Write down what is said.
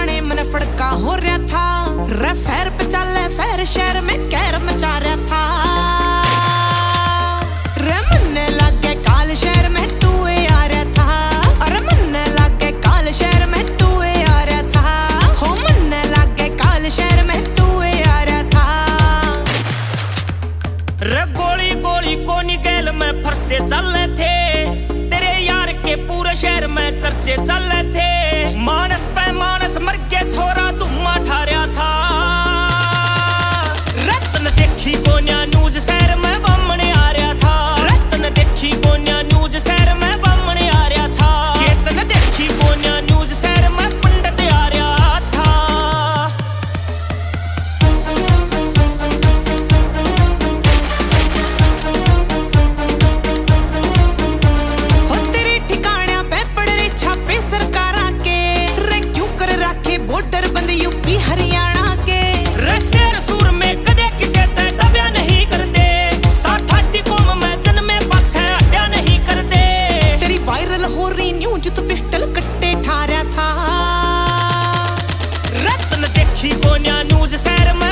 ठिकाने मन फड़का हो रहा था। रे फैर पे चले फैर शहर में कहर मचा रहा था। रे मन्ने लागे काल शहर में तू आ रहा था। अरे मन्ने लागे काल शहर में तू आ रहा था। हो मन्ने लागे काल शहर में तू आ रहा था। रे गोली गोली कोनी गैल में फरसे चल थे। तेरे यार के पूरे शहर में चर्चे चल थे। मानस पे मानस मर के छोरा धुम्मा ठारिया था। रतन देखी कोन्या न्यूज शहर में बमने आ रहा था। रतन देखी कोन्या न्यूज शहर में बमने आ रहा था। केतन देखी कोन्या न्यूज शहर में पंडित आ रहा था। हो तेरे ठिकाना पे पड़ रही छापे सरकारा के। रे क्यों कर रखे बॉर्डर बंद यूपी हरियाणा के। रे शेर सूर में कदे किसे ते दबिया नहीं कर दे। साठाटी कौम में जन्मे पाछे हट्या नहीं कर दे। तेरी वायरल हो रही न्यूज तो पिस्टल कट्टे ठा रहा था। रतन देखी कोन्या न्यूज शहर में